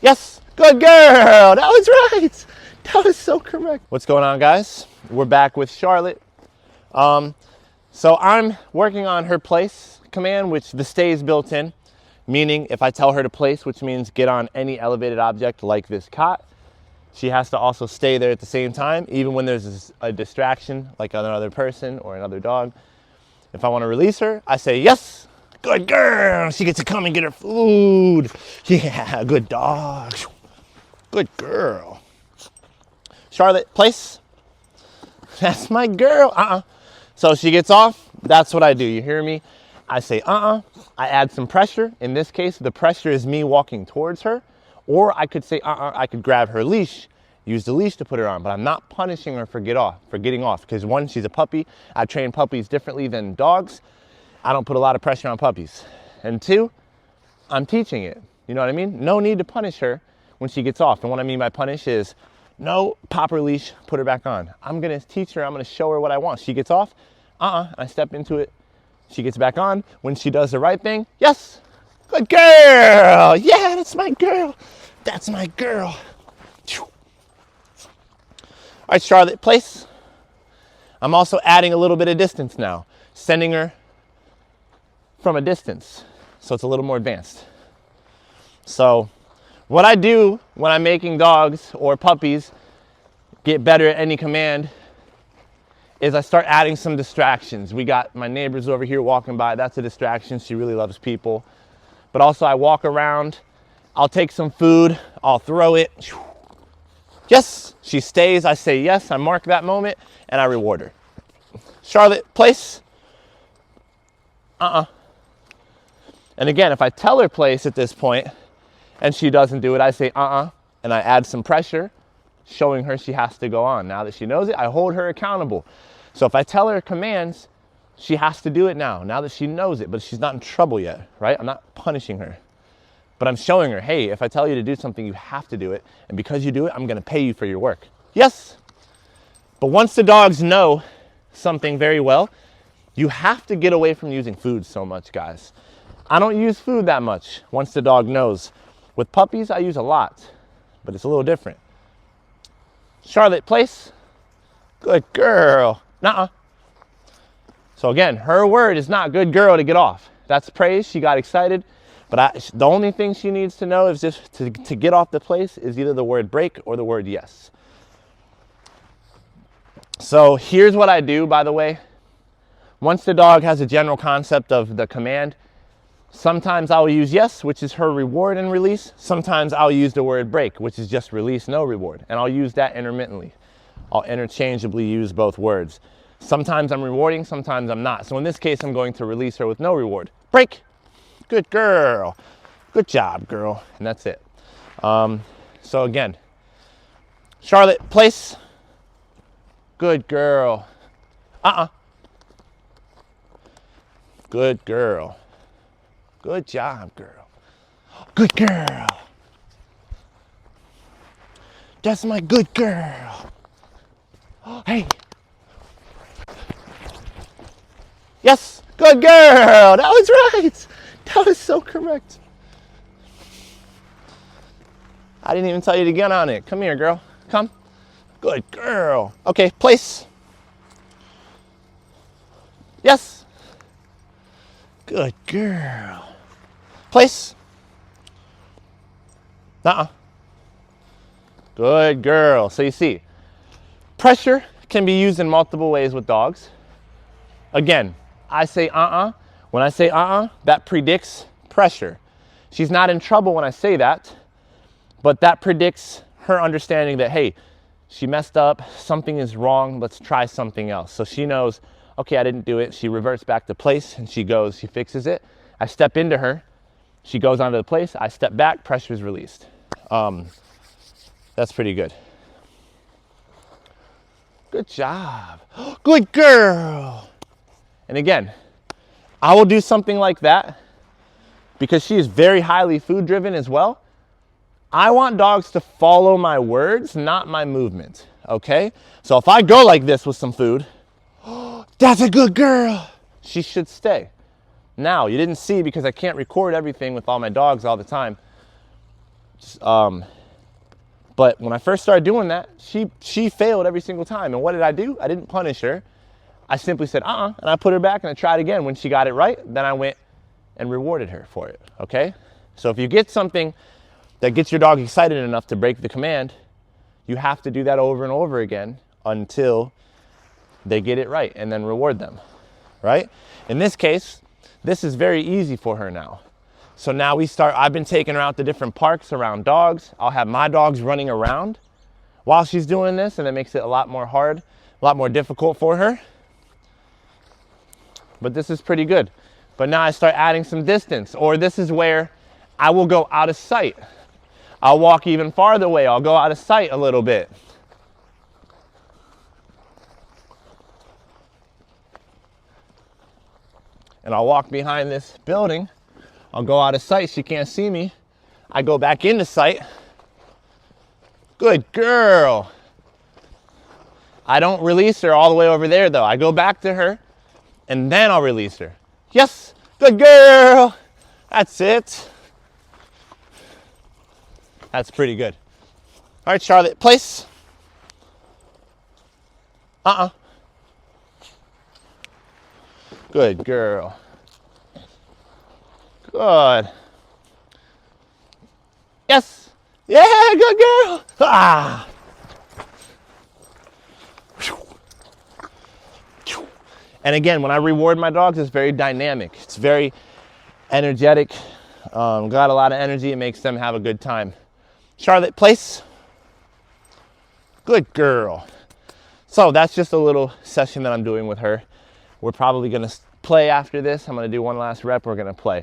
Yes, good girl. That was right. That was so correct. What's going on, guys? We're back with Charlotte. So I'm working on her place command, which the stay is built in, meaning if I tell her to place, which means get on any elevated object like this cot, she has to also stay there at the same time, even when there's a distraction like another person or another dog. If I want to release her, I say, yes, good girl. She gets to come and get her food. Yeah, good dog. Good girl. Charlotte, place. That's my girl. So she gets off. That's what I do. You hear me? I say, I add some pressure. In this case, the pressure is me walking towards her. Or I could say, I could grab her leash, use the leash to put her on, but I'm not punishing her for getting off. Because one, she's a puppy. I train puppies differently than dogs. I don't put a lot of pressure on puppies. And two, I'm teaching it. You know what I mean? No need to punish her when she gets off. And what I mean by punish is, no, pop her leash, put her back on. I'm gonna teach her, I'm gonna show her what I want. She gets off, I step into it. She gets back on. When she does the right thing, yes, good girl. Yeah, that's my girl. That's my girl. All right, Charlotte, place. I'm also adding a little bit of distance now, sending her from a distance, so it's a little more advanced. So what I do when I'm making dogs or puppies get better at any command is I start adding some distractions. We got my neighbors over here walking by. That's a distraction. She really loves people. But also I walk around. I'll take some food. I'll throw it. Yes, she stays. I say yes. I mark that moment and I reward her. Charlotte, place. And again, if I tell her place at this point and she doesn't do it, I say and I add some pressure, showing her she has to go on. Now that she knows it, I hold her accountable. So if I tell her commands, she has to do it now that she knows it, but she's not in trouble yet, right? I'm not punishing her, but I'm showing her, hey, if I tell you to do something, you have to do it. And because you do it, I'm gonna pay you for your work. Yes. But once the dogs know something very well, you have to get away from using food so much, guys. I don't use food that much once the dog knows. With puppies, I use a lot, but it's a little different. Charlotte, place. Good girl. So again, her word is not good girl to get off. That's praise. She got excited. But the only thing she needs to know is just to get off the place is either the word break or the word yes. So here's what I do, by the way. Once the dog has a general concept of the command, sometimes I'll use yes, which is her reward and release. Sometimes I'll use the word break, which is just release, no reward. And I'll use that intermittently. I'll interchangeably use both words. Sometimes I'm rewarding, sometimes I'm not. So in this case, I'm going to release her with no reward. Break. Good girl. Good job, girl. And that's it. So again, Charlotte, place. Good girl. Good girl. Good job, girl. Good girl. That's my good girl. Hey. Yes, good girl. That was right. That was so correct. I didn't even tell you to get on it. Come here, girl. Come. Good girl. Okay, place. Yes. Good girl. Place. Good girl. So you see, pressure can be used in multiple ways with dogs. Again, I say When I say that predicts pressure. She's not in trouble when I say that, but that predicts her understanding that, hey, she messed up, something is wrong, let's try something else. So she knows, okay, I didn't do it. She reverts back to place and she goes, she fixes it. I step into her, she goes onto the place, I step back, pressure is released. That's pretty good. Good job. Good girl. And again, I will do something like that because she is very highly food driven as well. I want dogs to follow my words, not my movement, okay? So if I go like this with some food, that's a good girl, she should stay. Now, you didn't see because I can't record everything with all my dogs all the time. But when I first started doing that, she failed every single time. And what did I do? I didn't punish her. I simply said, and I put her back and I tried again. When she got it right, then I went and rewarded her for it, okay? So if you get something that gets your dog excited enough to break the command, you have to do that over and over again until they get it right, and then reward them, right? In this case, this is very easy for her now. So now I've been taking her out to different parks around dogs. I'll have my dogs running around while she's doing this, and it makes it a lot more difficult for her. But this is pretty good. But now I start adding some distance, or this is where I will go out of sight. I'll walk even farther away. I'll go out of sight a little bit. And I'll walk behind this building. I'll go out of sight. She can't see me. I go back into sight. Good girl. I don't release her all the way over there though. I go back to her and then I'll release her. Yes, good girl. That's it. That's pretty good. All right, Charlotte, place. Good girl. Good. Yes. Yeah, good girl. Ah. And again, when I reward my dogs, it's very dynamic. It's very energetic. Got a lot of energy. It makes them have a good time. Charlotte, place. Good girl. So that's just a little session that I'm doing with her. We're probably going to play after this. I'm going to do one last rep. We're going to play.